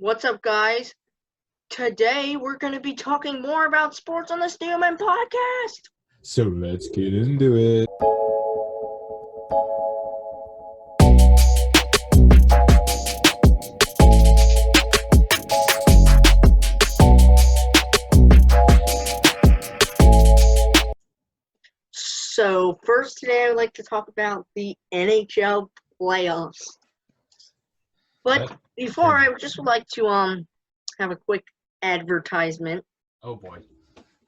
What's up, guys? Today we're going to be talking more about sports on the Steelman podcast. So let's get into it. So first today I would like to talk about the NHL playoffs. But before, I just would like to have a quick advertisement. Oh boy.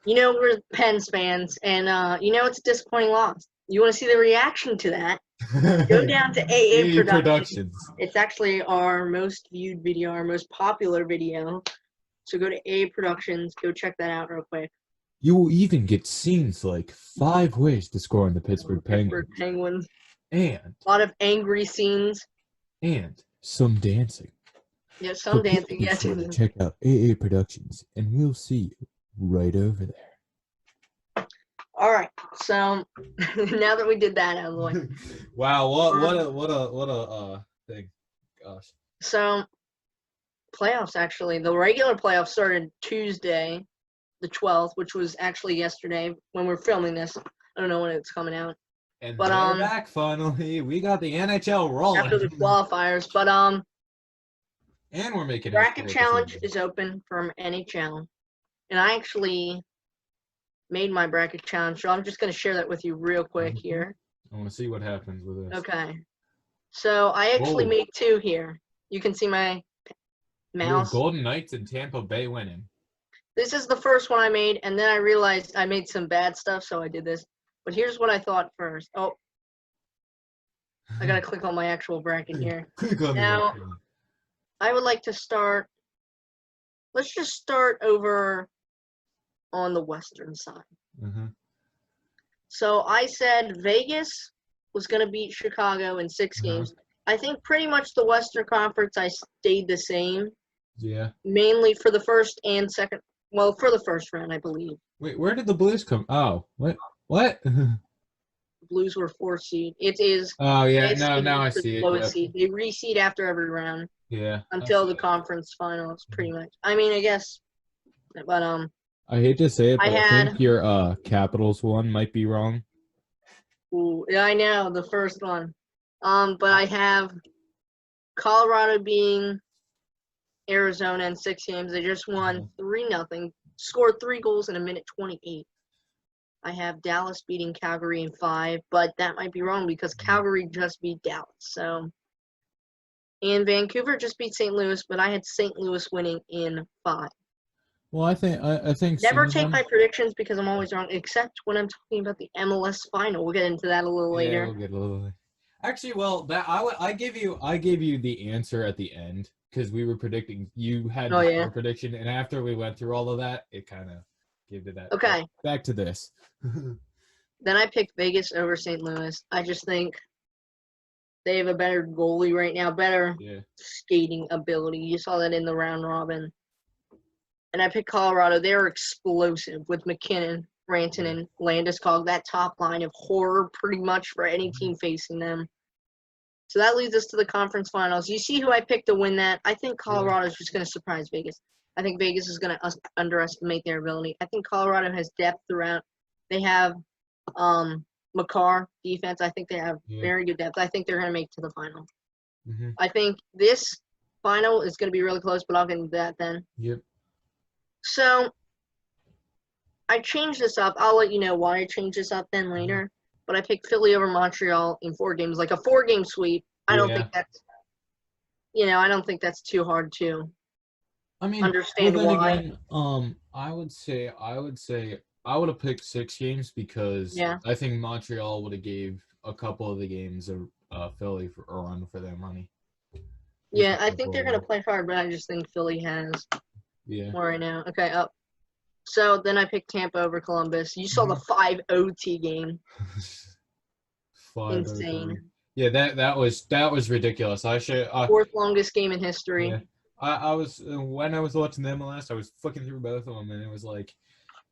You know, we're Pens fans, and it's a disappointing loss. You want to see the reaction to that? Go down to AA Productions. It's actually our most viewed video, our most popular video. So go to AA Productions, go check that out real quick. You will even get scenes like 5 ways to score on the Pittsburgh Penguins. And a lot of angry scenes. And some dancing. Yeah, some dancing. Be sure to check out AA Productions, and we'll see you right over there. All right. So now that we did that out of the way. Wow, what a thing. Gosh. So playoffs, actually, the regular playoffs started Tuesday, the 12th, which was actually yesterday when we're filming this. I don't know when it's coming out. And but we're back finally. We got the NHL rolling after the qualifiers, but and we're making bracket challenge is open from NHL, and I actually made my bracket challenge, so I'm just going to share that with you real quick here. I want to see what happens with this. Okay, so I actually made 2 here. You can see my mouse. Golden Knights and Tampa Bay winning. This is the first one I made, and then I realized I made some bad stuff, so I did this. But here's what I thought first. Oh, I gotta click on my actual bracket here. Now, I would like to start. Let's just start over on the western side. So I said Vegas was gonna beat Chicago in 6 games. I think pretty much the Western Conference I stayed the same. Yeah. Mainly for the first and second. Well, for the first round, I believe. Wait, where did the Blues come? Oh, what? What? Blues were 4th seed. It is. Oh yeah, now I see it. Lowest seed. They reseed after every round. Yeah. Until the conference finals, pretty much. I mean, I guess, but I hate to say it, but I think your Capitals one might be wrong. Ooh, yeah, I know the first one. But I have Colorado being Arizona in 6 games. They just won 3-0. Scored 3 goals in a minute 28. I have Dallas beating Calgary in 5, but that might be wrong because Calgary just beat Dallas. So, and Vancouver just beat St. Louis, but I had St. Louis winning in 5. Well, I think never take my predictions because I'm always wrong, except when I'm talking about the MLS final. We'll get into that a little later. Yeah, we'll get a little later. Actually, well, that I gave you the answer at the end because we were predicting. You had your prediction, and after we went through all of that, it kind of gave it that. Okay. Back to this. Then I picked Vegas over St. Louis. I just think they have a better goalie right now, better skating ability. You saw that in the round robin. And I picked Colorado. They're explosive with McKinnon, Rantanen, and Landeskog. That top line of horror pretty much for any team facing them. So that leads us to the conference finals. You see who I picked to win that? I think Colorado is just going to surprise Vegas. I think Vegas is going to underestimate their ability. I think Colorado has depth throughout. They have Makar defense. I think they have very good depth. I think they're going to make it to the final. I think this final is going to be really close, but I'll get into that then. Yep. So I changed this up. I'll let you know why I changed this up then later. But I picked Philly over Montreal in 4 games, like a 4-game sweep. I don't think that's, I don't think that's too hard to understand why. Again, I would have picked 6 games because I think Montreal would have gave a couple of the games of Philly for a run for their money. Yeah, I think they're gonna play hard, but I just think Philly has more right now. Okay, up. So then I picked Tampa over Columbus. You saw the 5 OT game. 5 Insane. OT. Yeah, that was ridiculous. 4th longest game in history. Yeah. I was when I was watching the MLS, I was flicking through both of them, and it was like,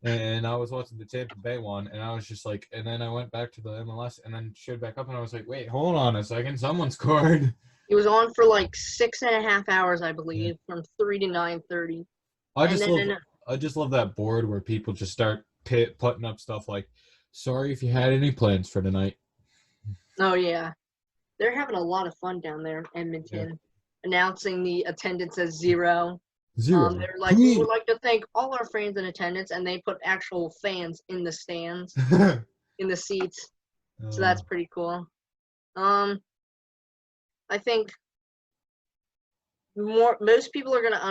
and I was watching the Tampa Bay one, and I was just like, and then I went back to the MLS, and then showed back up, and I was like, wait, hold on a second, someone scored. It was on for like 6.5 hours, I believe, from 3 to 9:30. I just love that board where people just start putting up stuff like, "Sorry if you had any plans for tonight." Oh yeah, they're having a lot of fun down there in Edmonton, announcing the attendance as 0. 0. They're like, we would like to thank all our fans in attendance, and they put actual fans in the stands, in the seats. So that's pretty cool. I think most people are gonna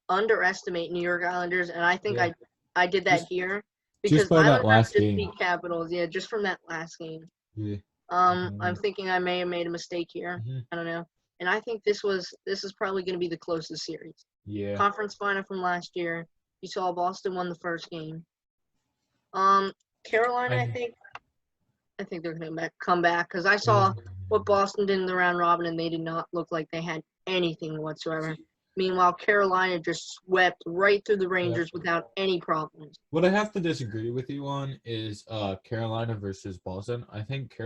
underestimate New York Islanders, and I think I did that here because just by that last game. beat Capitals, just from that last game. Yeah. I'm thinking I may have made a mistake here. I don't know. And I think this is probably going to be the closest series. Yeah. Conference final from last year. You saw Boston won the first game. Carolina, I think they're going to come back because I saw what Boston did in the round robin, and they did not look like they had anything whatsoever. Meanwhile, Carolina just swept right through the Rangers without any problems. What I have to disagree with you on is Carolina versus Boston. I think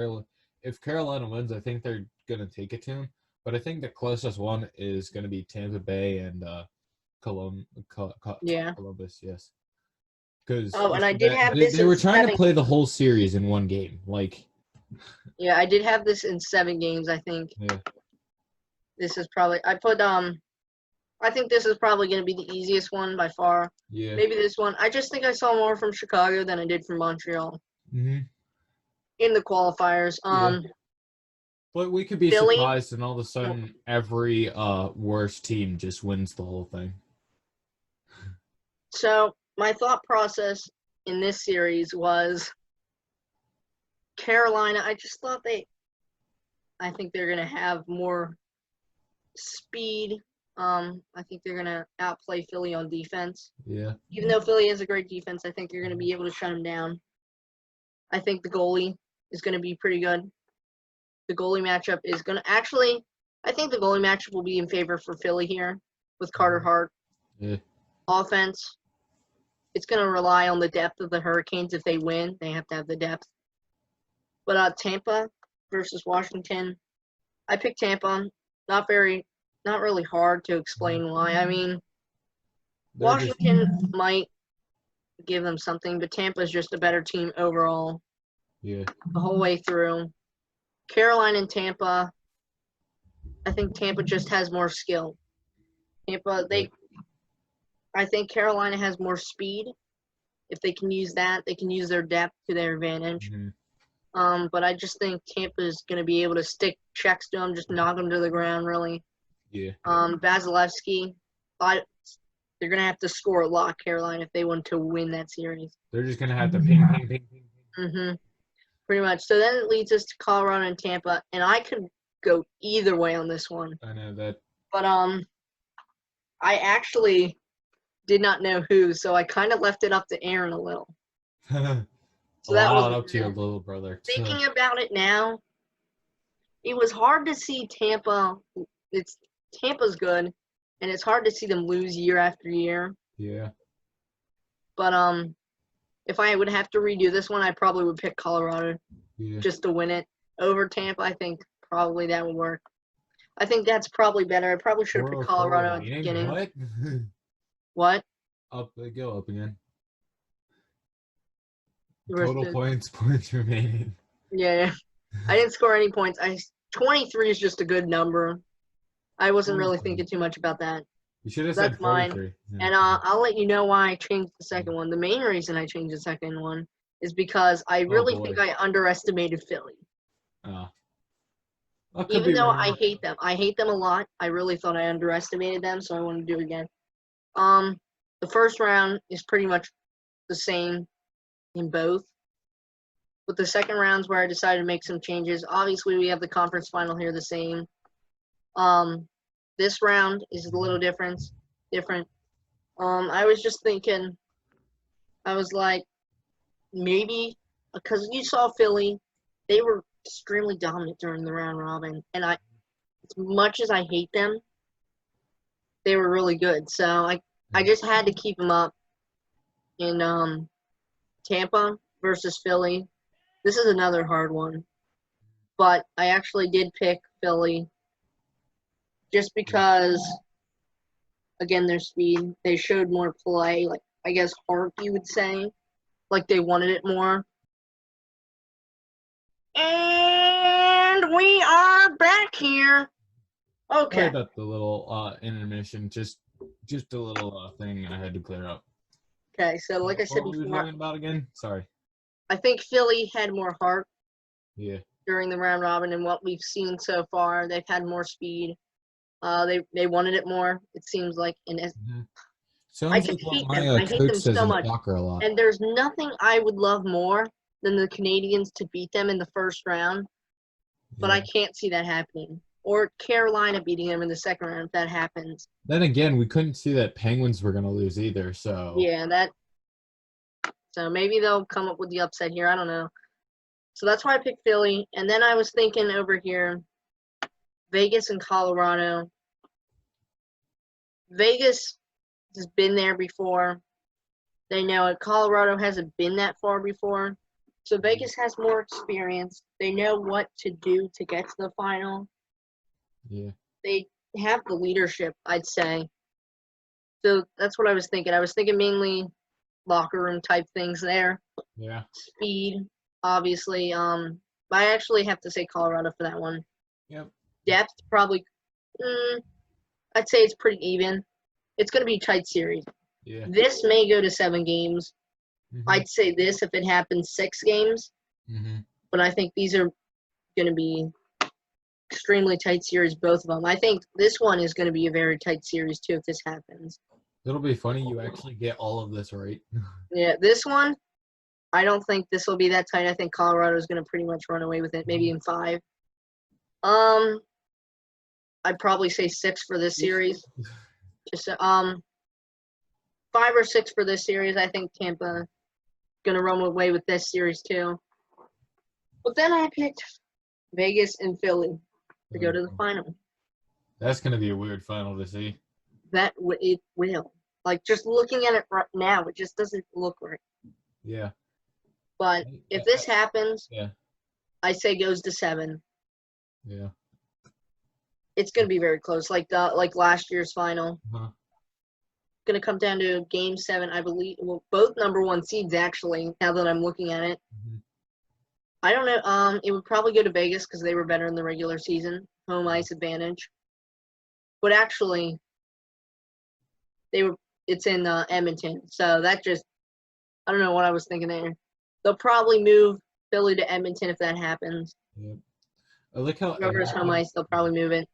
if Carolina wins, I think they're going to take it to them. But I think the closest one is going to be Tampa Bay and Columbus, yes. Because and I did have this. They were trying to play the whole series in one game, like. Yeah, I did have this in 7 games. I think. Yeah. This is probably I think this is probably going to be the easiest one by far. Yeah. Maybe this one. I just think I saw more from Chicago than I did from Montreal. In the qualifiers. But we could be surprised, and all of a sudden, every worst team just wins the whole thing. So my thought process in this series was Carolina. I just thought I think they're going to have more speed. I think they're going to outplay Philly on defense. Yeah. Even though Philly has a great defense, I think they're going to be able to shut them down. I think the goalie is going to be pretty good. The goalie matchup is going to I think the goalie matchup will be in favor for Philly here with Carter Hart. Yeah. Offense, it's going to rely on the depth of the Hurricanes. If they win, they have to have the depth. But Tampa versus Washington, I picked Tampa. Not really hard to explain why. I mean, Washington might give them something, but Tampa's just a better team overall. Yeah. The whole way through. Carolina and Tampa, I think Tampa just has more skill. I think Carolina has more speed. If they can use that, they can use their depth to their advantage. But I just think Tampa is going to be able to stick checks to them, just knock them to the ground, really. Yeah. Vasilevsky, they're going to have to score a lot, Carolina, if they want to win that series. They're just going to have to ping, ping, ping, ping. Pretty much. So then it leads us to Colorado and Tampa, and I could go either way on this one. I know that. But I actually did not know who, so I kind of left it up to Aaron a little. So that was up to your little brother. Thinking about it now, it was hard to see Tampa. Tampa's good, and it's hard to see them lose year after year. Yeah. But if I would have to redo this one, I probably would pick Colorado just to win it over Tampa. I think probably that would work. I think that's probably better. I probably should have picked Colorado at the beginning. What? What? Go up again. Total points remaining. Yeah. I didn't score any points. 23 is just a good number. I wasn't really thinking too much about that. You should have said 43. Yeah. And I'll let you know why I changed the second one. The main reason I changed the second one is because I really think I underestimated Philly. Even though I hate them. I hate them a lot. I really thought I underestimated them, so I want to do it again. The first round is pretty much the same in both. But the second round's where I decided to make some changes. Obviously, we have the conference final here the same. This round is a little different. I was just thinking, I was like, maybe, because you saw Philly, they were extremely dominant during the round robin. And as much as I hate them, they were really good. So I just had to keep them up in Tampa versus Philly. This is another hard one. But I actually did pick Philly just because, again, their speed. They showed more play, like, I guess, heart, you would say. Like, they wanted it more. And we are back here. Okay. Sorry about the little intermission. Just a little thing I had to clear up. Okay, so like I said what were we before, talking about again? Sorry. I think Philly had more heart Yeah. during the round robin, and what we've seen so far, they've had more speed. They wanted it more. It seems like, and I Sounds just like what hate them. my I hate coach them says so in much. soccer a lot. And there's nothing I would love more than the Canadians to beat them in the first round, but I can't see that happening. Or Carolina beating them in the second round if that happens. Then again, we couldn't see that Penguins were going to lose either, so. Yeah, so maybe they'll come up with the upset here. I don't know. So that's why I picked Philly. And then I was thinking over here, Vegas and Colorado. Vegas has been there before. They know it. Colorado hasn't been that far before. So Vegas has more experience. They know what to do to get to the final. Yeah. They have the leadership, I'd say. So that's what I was thinking. I was thinking mainly locker room type things there. Yeah. Speed, obviously. I actually have to say Colorado for that one. Yep. Depth, probably. I'd say it's pretty even. It's going to be a tight series. Yeah. This may go to 7 games. Mm-hmm. I'd say this if it happens 6 games. Mm-hmm. But I think these are going to be extremely tight series, both of them. I think this one is going to be a very tight series, too, if this happens. It'll be funny. You actually get all of this right. Yeah, this one, I don't think this will be that tight. I think Colorado is going to pretty much run away with it, maybe in 5. I'd probably say 6 for this series. Just 5 or 6 for this series. I think Tampa going to run away with this series, too. But then I picked Vegas and Philly to go to the final. That's going to be a weird final to see. It will. Like, just looking at it right now, it just doesn't look right. Yeah. But if this happens, yeah, I say goes to 7. Yeah. It's going to be very close, like last year's final. Uh-huh. Going to come down to Game 7, I believe. Well, both number 1 seeds, actually, now that I'm looking at it. Mm-hmm. I don't know. It would probably go to Vegas because they were better in the regular season. Home ice advantage. But actually, it's in Edmonton. So that just, I don't know what I was thinking there. They'll probably move Philly to Edmonton if that happens. Yep. I like how Whoever's home ice, they'll probably move it.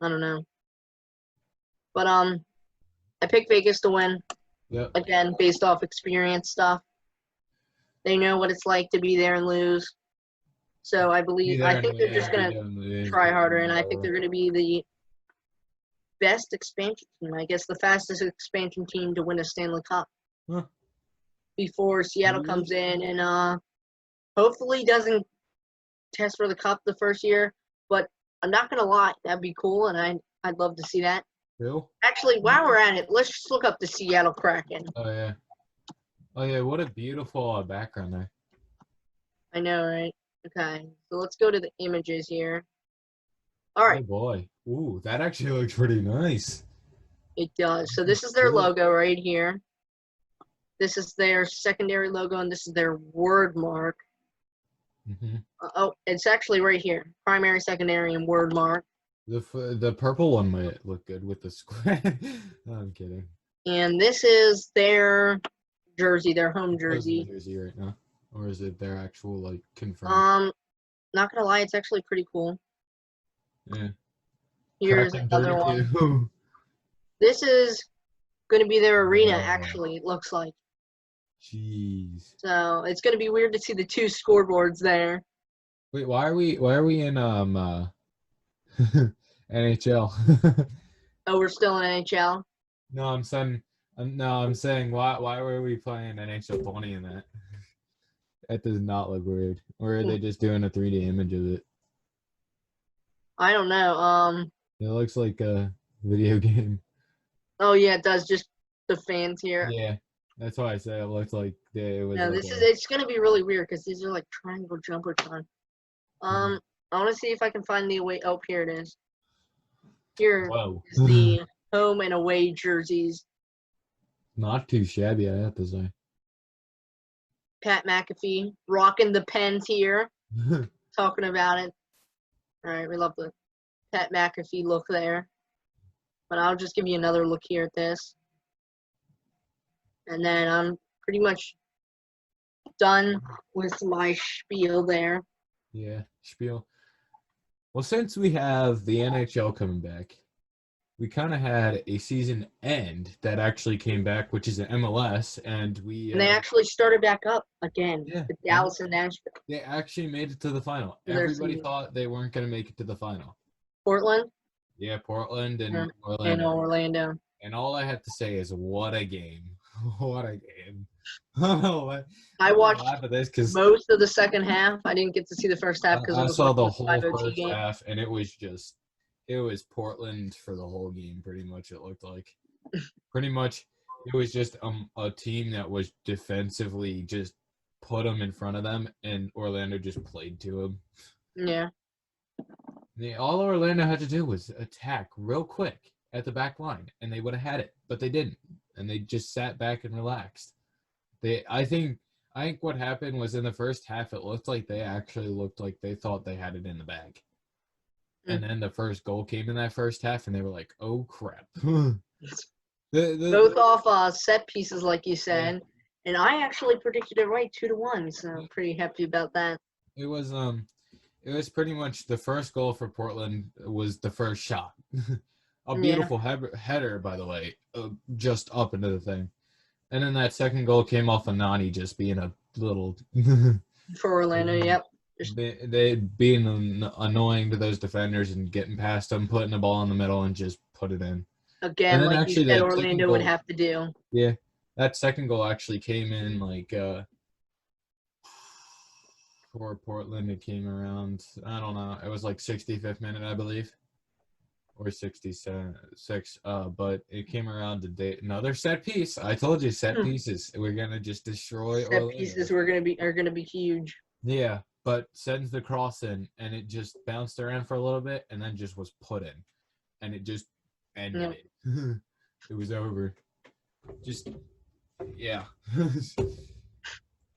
I don't know. But I picked Vegas to win. Yep. Again, based off experience stuff. They know what it's like to be there and lose. So I think they're just going to try harder, and I think they're going to be the best expansion team. I guess the fastest expansion team to win a Stanley Cup. Huh. Before Seattle comes in and hopefully doesn't test for the Cup the first year. But I'm not going to lie, that'd be cool, and I'd love to see that. Cool. Actually, while we're at it, let's just look up the Seattle Kraken. Oh, yeah. Oh, yeah, what a beautiful background there. I know, right? Okay, so let's go to the images here. All right. Oh, boy. Ooh, that actually looks pretty nice. It does. So this is their logo right here. This is their secondary logo, and this is their word mark. Mm-hmm. It's actually right here. Primary, secondary, and word mark. The purple one might look good with the square. No, I'm kidding. And this is their jersey, their home jersey. Jersey right now, or is it their actual like confirmed? Not gonna lie, it's actually pretty cool. Yeah. Here's another one. This is gonna be their arena. Actually, it looks like. Jeez. So it's gonna be weird to see the 2 scoreboards there. Wait, why are we in NHL? Oh, we're still in NHL? No, I'm saying why were we playing NHL 20 in that? That does not look weird. Or are they just doing a 3D image of it? I don't know. It looks like a video game. Oh yeah, it does. Just the fans here. Yeah, that's why I say it looks like it was. No, it's gonna be really weird because these are like triangle jumbotron. I want to see if I can find the away. Oh, here it is. Here Whoa. is the home and away jerseys. Not too shabby, I have to say. Pat McAfee rocking the Pens here, talking about it. All right, we love the Pat McAfee look there. But I'll just give you another look here at this. And then I'm pretty much done with my spiel there. Yeah, spiel. Well, since we have the NHL coming back, we kind of had a season end that actually came back, which is an MLS, and they actually started back up again. Yeah, with Dallas and Nashville. They actually made it to the final. Their Everybody season. thought they weren't going to make it to the final. Portland Yeah, Portland and and Orlando. Orlando. And all I have to say is, what a game! What a game! I watched this because most of the second half. I didn't get to see the first half because I it was saw the the whole 5 OT first game. half, and it was Portland for the whole game. Pretty much, it looked like. Pretty much, it was just a team that was defensively just put them in front of them, and Orlando just played to them. Yeah. All Orlando had to do was attack real quick at the back line, and they would have had it, but they didn't, and they just sat back and relaxed. I think what happened was in the first half, it looked like they thought they had it in the bag, and then the first goal came in that first half, and they were like, "Oh crap!" Both off set pieces, like you said, and I actually predicted it right, 2-1. So I'm pretty happy about that. It was pretty much the first goal for Portland was the first shot. A beautiful header, by the way, just up into the thing. And then that second goal came off of Nani just being a little... For Orlando, yep. They being annoying to those defenders and getting past them, putting the ball in the middle and just put it in. Again, like you said, Orlando would have to do. Yeah, that second goal actually came in for Portland. It came around, I don't know, it was like 65th minute, I believe, or 66. But it came around another set piece. I told you, set pieces. We're gonna just destroy Orlando. Set pieces are gonna be huge. Yeah, but sends the cross in, and it just bounced around for a little bit, and then just was put in, and it just ended it. It was over. Just yeah.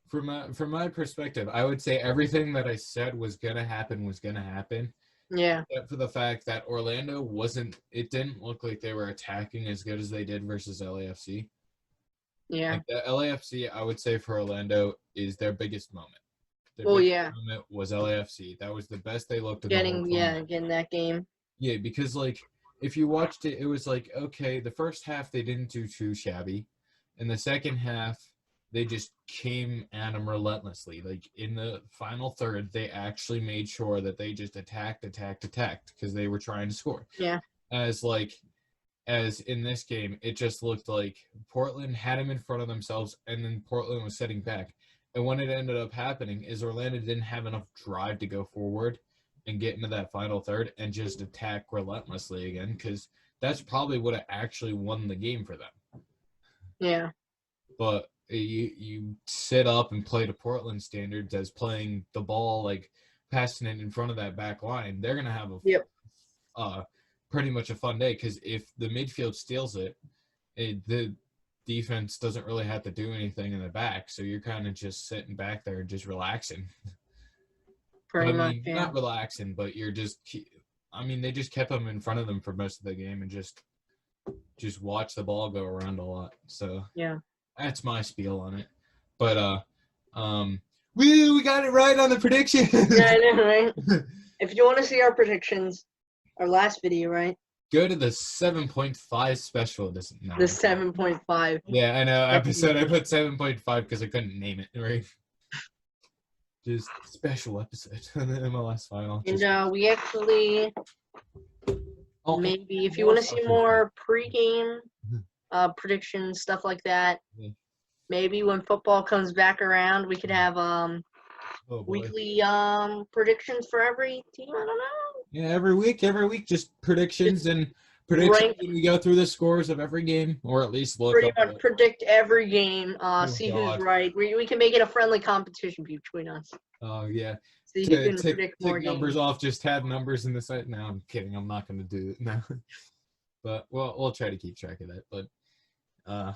From my perspective, I would say everything that I said was gonna happen. Yeah. Except for the fact that Orlando it didn't look like they were attacking as good as they did versus LAFC. Yeah. Like the LAFC, I would say for Orlando is their biggest moment. Their biggest moment was LAFC. That was the best they looked at. Getting that game. Yeah, because like if you watched it, it was like, okay, the first half they didn't do too shabby. In the second half, they just came at them relentlessly. Like in the final third, they actually made sure that they just attacked because they were trying to score. Yeah. As in this game, it just looked like Portland had them in front of themselves, and then Portland was setting back. And when it ended up happening is Orlando didn't have enough drive to go forward and get into that final third and just attack relentlessly again, because that's probably what actually won the game for them. Yeah. But you sit up and play to Portland standards as playing the ball, like passing it in front of that back line, they're going to have pretty much a fun day, because if the midfield steals it, the defense doesn't really have to do anything in the back, so you're kind of just sitting back there just relaxing. Pretty much, not relaxing, but you're just they just kept them in front of them for most of the game and just watch the ball go around a lot. So yeah, that's my spiel on it. But we got it right on the prediction. Yeah, I know, right? If you want to see our predictions, our last video, right? Go to the 7.5 special. The 7.5. Yeah, I know. Episode. I put 7.5 because I couldn't name it, right? Just special episode on the MLS final. And we actually maybe if you want to see more pregame predictions, stuff like that, maybe when football comes back around, we could have weekly predictions for every team. I don't know. Yeah, every week, just predictions and predictions. We go through the scores of every game, or at least look pretty much predict every game. See who's right. We can make it a friendly competition between us. Oh yeah, See who can take predict more numbers games. off. Just have numbers in the site. No, I'm kidding. I'm not going to do it now. But we'll try to keep track of that. But I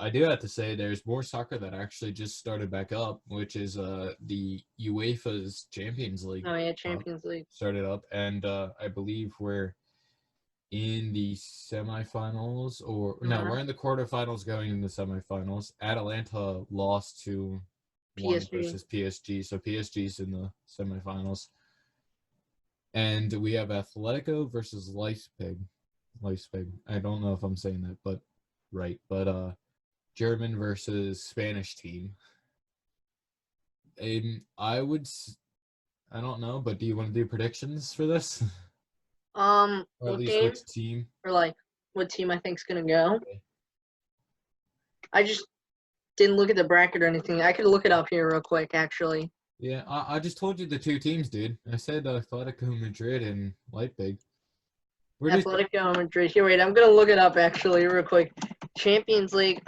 do have to say there's more soccer that actually just started back up, which is the UEFA's Champions League. Oh yeah, Champions League started up, and I believe we're in the semifinals, or no, we're in the quarterfinals going in the semifinals. Atalanta lost to one versus PSG, so PSG's in the semifinals. And we have Atletico versus Leipzig. I don't know if I'm saying that, but right. But German versus Spanish team. I don't know, but do you want to do predictions for this? Or at least game? which team? Or like what team I think's gonna go? Okay. I just didn't look at the bracket or anything. I could look it up here real quick, actually. Yeah, I just told you the two teams, dude. I said Atletico Madrid and Leipzig. Atletico Madrid. Here, wait. I'm gonna look it up actually real quick. Champions League.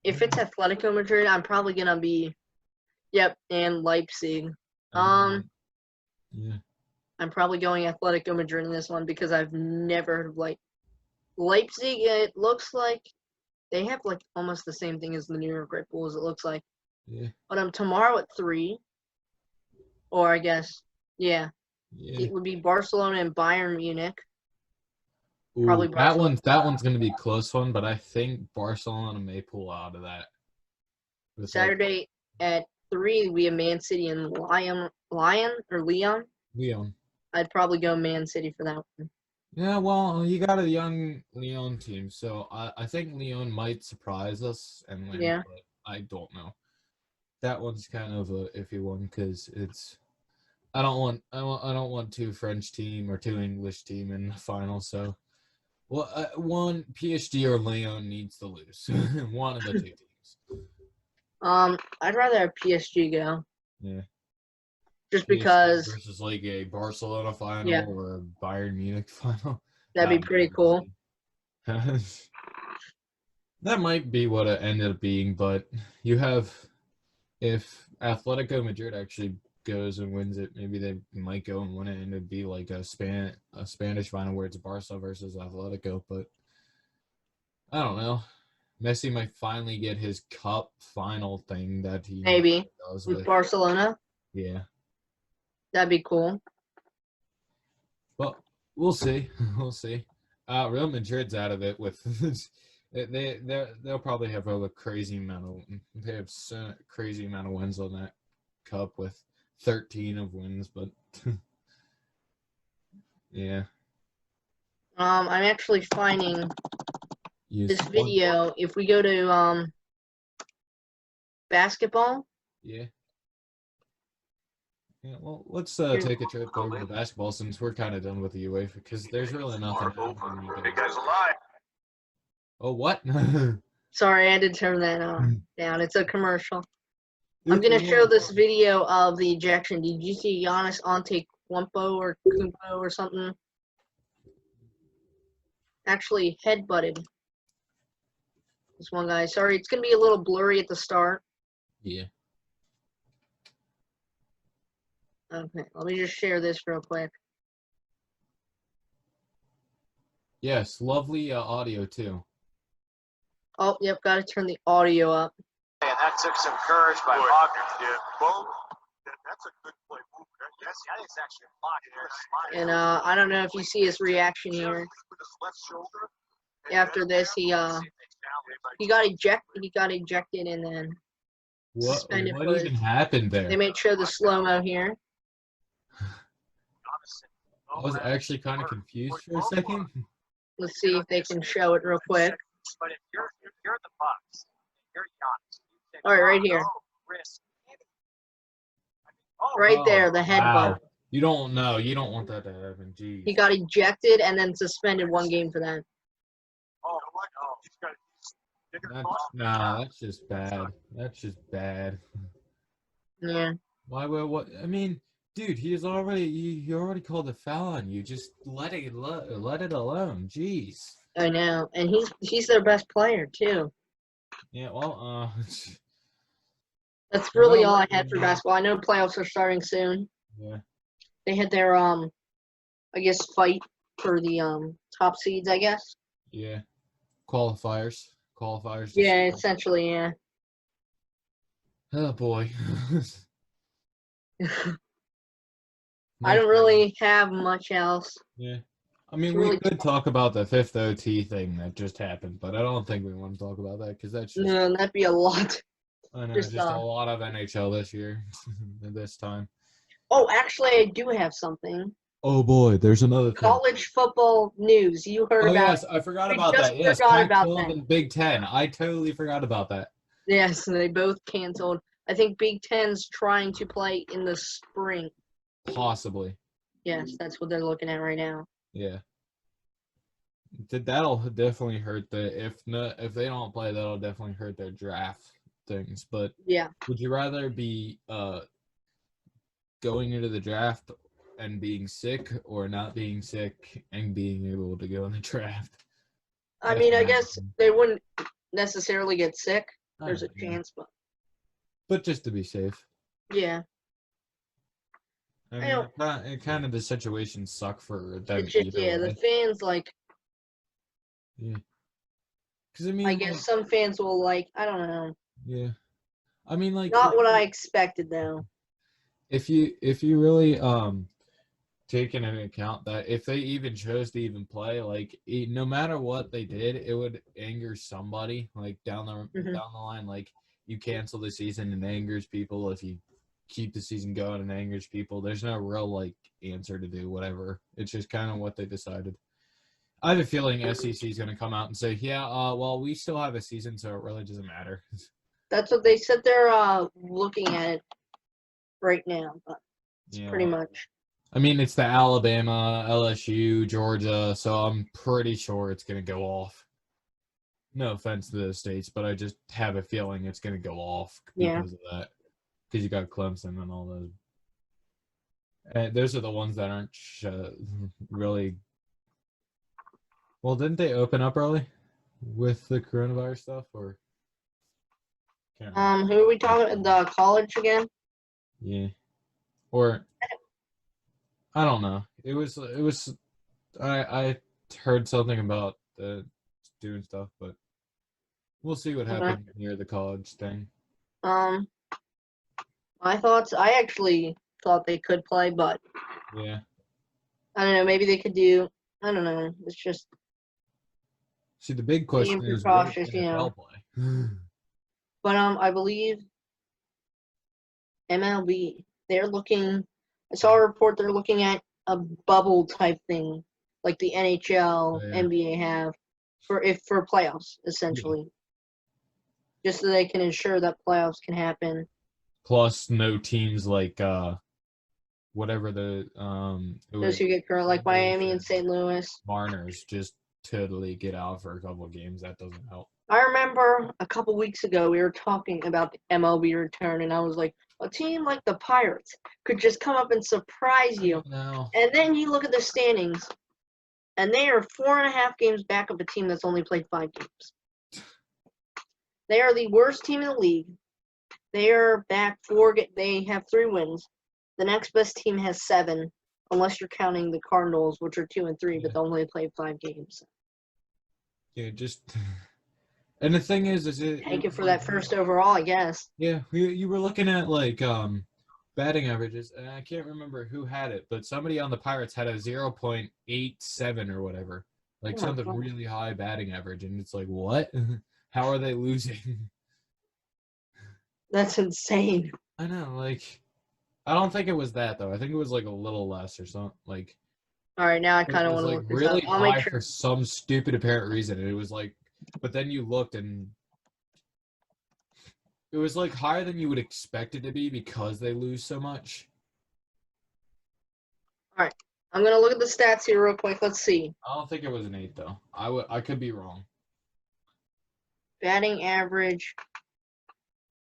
If it's Atletico Madrid, I'm probably gonna be. Yep, and Leipzig. Yeah. I'm probably going Atletico Madrid in this one because I've never heard of Leipzig. It looks like they have like almost the same thing as the New York Red Bulls. It looks like. Yeah. But tomorrow at 3, or I guess, yeah. It would be Barcelona and Bayern Munich. Ooh, probably Barcelona. That one's gonna be a close one, but I think Barcelona may pull out of that. Saturday at 3, we have Man City and Lyon. I'd probably go Man City for that one. Yeah, well, you got a young Lyon team, so I think Lyon might surprise us and win. Yeah. But I don't know. That one's kind of a iffy one because it's. I don't want two French team or two English team in the final. So, well, one PSG or Lyon needs to lose. One of the two teams. I'd rather have PSG go. Yeah. Just PSG because versus like a Barcelona final or a Bayern Munich final. That'd be pretty cool. That might be what it ended up being, but you have if Atletico Madrid actually goes and wins it, maybe they might go and win it, and it'd be like a Spanish final where it's Barca versus Atletico. But I don't know. Messi might finally get his cup final thing that he maybe does with Barcelona. Yeah, that'd be cool. Well, we'll see. We'll see. Real Madrid's out of it with they'll probably have a crazy amount of crazy amount of wins on that cup with 13 of wins, but yeah. I'm actually finding this video. If we go to basketball. Yeah. Yeah, well, let's take a trip over to basketball since we're kind of done with the UEFA because there's really nothing. Hey guys, alive. Oh, what? Sorry, I had to turn that down. It's a commercial. I'm going to show this video of the ejection. Did you see Giannis Antetokounmpo or Kumpo or something? Actually headbutted this one guy. Sorry, it's going to be a little blurry at the start. Yeah. Okay, let me just share this real quick. Yes, lovely audio too. Oh, yep, got to turn the audio up. And that took some courage by Wagner. Yeah, well, that's a good play. Yes, I think it's actually a block. And I don't know if you see his reaction here. After this, he got ejected. He got ejected and then suspended. What even happened there? They may show the slow-mo here. I was actually kind of confused for a second. Let's see if they can show it real quick. But if you're the Bucks, you're Giannis. All right, right here. Right there, the headbutt. Wow. You don't know. You don't want that to happen. Jeez. He got ejected and then suspended 1 game for that. Oh, nah, that's just bad. That's just bad. Yeah. Why? What? I mean, dude, he already called a foul on you. Just let it alone. Jeez. I know, and he's their best player too. Yeah. Well, That's really know all I what had for we- basketball. I know playoffs are starting soon. Yeah. They had their I guess fight for the top seeds, I guess. Yeah. Qualifiers. Qualifiers. Yeah, essentially, yeah. Oh boy. I don't really have much else. Yeah. I mean, It's we really could talk about the fifth OT thing that just happened, but I don't think we want to talk about that because that's just, No, that'd be a lot. I know, just, just a lot of NHL this year, this time. Oh, actually, I do have something. Oh boy, there's another thing. College football news. You heard Oh about yes, I forgot We about just that. Yes, forgot about Pac-12 that. and Big Ten. I totally forgot about that. Yes, they both canceled. I think Big Ten's trying to play in the spring. Possibly. Yes, that's what they're looking at right now. Yeah. That'll definitely hurt if they don't play, that'll definitely hurt their draft things. But Yeah. would you rather be going into the draft and being sick or not being sick and being able to go in the draft? I mean, I guess they wouldn't necessarily get sick. There's a chance, but just to be safe. Yeah. I mean, it kind of the situation suck for them. The fans like. Yeah. Because I mean, I guess some fans will like. I don't know. Yeah. I mean, like. Not what I expected though. If you really taking into account that if they even chose to even play, like no matter what they did, it would anger somebody like down the line. Like you cancel the season and angers people. If you keep the season going and angers people, there's no real like answer to do whatever. It's just kind of what they decided. I have a feeling SEC is going to come out and say, yeah, well, we still have a season, so it really doesn't matter. That's what they said. They're looking at it right now, but it's pretty much. I mean, it's the Alabama, LSU, Georgia, so I'm pretty sure it's going to go off. No offense to those states, but I just have a feeling it's going to go off because of that. Because you got Clemson and all those. And those are the ones that aren't really. Well, didn't they open up early with the coronavirus stuff, or? Who are we talking? The college again? Yeah, or. I don't know. It was. I heard something about doing stuff, but we'll see what happens near the college thing. My thoughts. I actually thought they could play, but yeah, I don't know. Maybe they could do. I don't know. It's just. See, the big question is, cautious, will play? But I believe MLB. They're looking. I saw a report. They're looking at a bubble type thing, like the NHL, NBA have, for playoffs essentially, just so they can ensure that playoffs can happen. Plus, no teams like whatever the those who get current, like Miami and St. Louis. Mariners just totally get out for a couple of games. That doesn't help. I remember a couple weeks ago we were talking about the MLB return, and I was like, a team like the Pirates could just come up and surprise you. And then you look at the standings, and they are 4.5 games back of a team that's only played 5 games. They are the worst team in the league. They are back 4. They have 3 wins. The next best team has 7, unless you're counting the Cardinals, which are 2 and 3, but they only played 5 games. Yeah, just. And the thing is take it for that first overall, I guess. Yeah, you were looking at like batting averages, and I can't remember who had it, but somebody on the Pirates had a 0.87 or whatever, like something really high batting average, and it's like, what? How are they losing? That's insane. I know, like, I don't think it was that though. I think it was like a little less or something. Like, all right, now I kind of want to like look this really up. I'll high make sure. For some stupid apparent reason, and it was like. But then you looked and it was like higher than you would expect it to be because they lose so much. All right. I'm going to look at the stats here real quick. Let's see. I don't think it was an 8 though. I could be wrong. Batting average.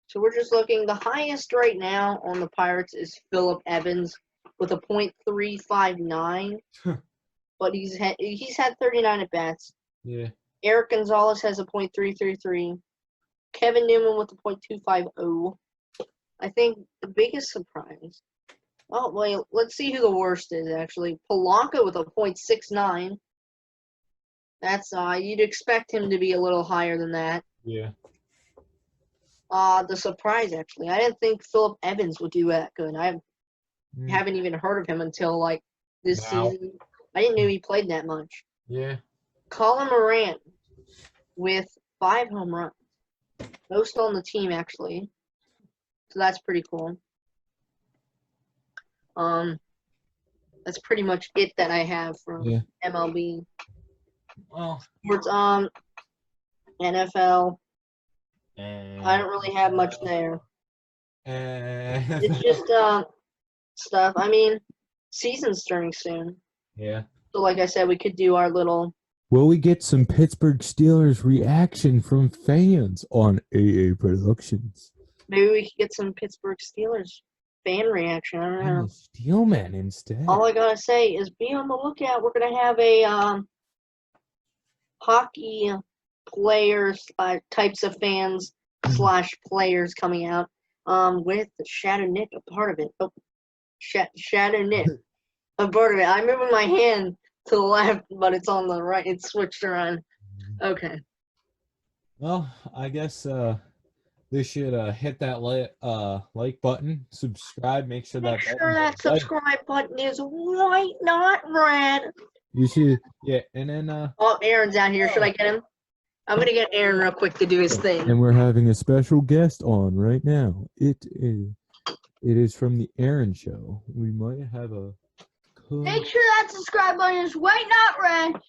So we're just looking. The highest right now on the Pirates is Phillip Evans with a .359. But he's had 39 at bats. Yeah. Eric Gonzalez has a .333. Kevin Newman with a .250. I think the biggest surprise. Oh wait, let's see who the worst is actually. Polanco with a .69. That's you'd expect him to be a little higher than that. Yeah. The surprise actually. I didn't think Philip Evans would do that good. I haven't even heard of him until like this season. I didn't know he played that much. Yeah. Colin Moran with 5 home runs. Most on the team actually. So that's pretty cool. That's pretty much it that I have from MLB. Well, Sports, NFL. I don't really have much there. It's just stuff. I mean, season's starting soon. Yeah. So like I said, we could do our little. Will we get some Pittsburgh Steelers reaction from fans on AA Productions? Maybe we could get some Pittsburgh Steelers fan reaction. I don't know. I'm a Steelman instead. All I gotta say is be on the lookout. We're gonna have a hockey players types of fans / players coming out with Shadow Nick a part of it. Oh, Shadow Nick a part of it. I'm moving my hand to the left, but it's on the right. It's switched around. Okay. Well, I guess they should hit that like button, subscribe, make sure Make sure that subscribe button is white, not red. You should. Yeah, and then Oh, Aaron's out here. Should I get him? I'm gonna get Aaron real quick to do his thing. And we're having a special guest on right now. It is from the Aaron Show. We might have a. Make sure that subscribe button is white, not red.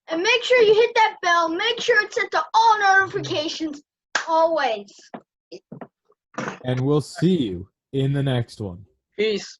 And make sure you hit that bell. Make sure it's set to all notifications always. And we'll see you in the next one. Peace.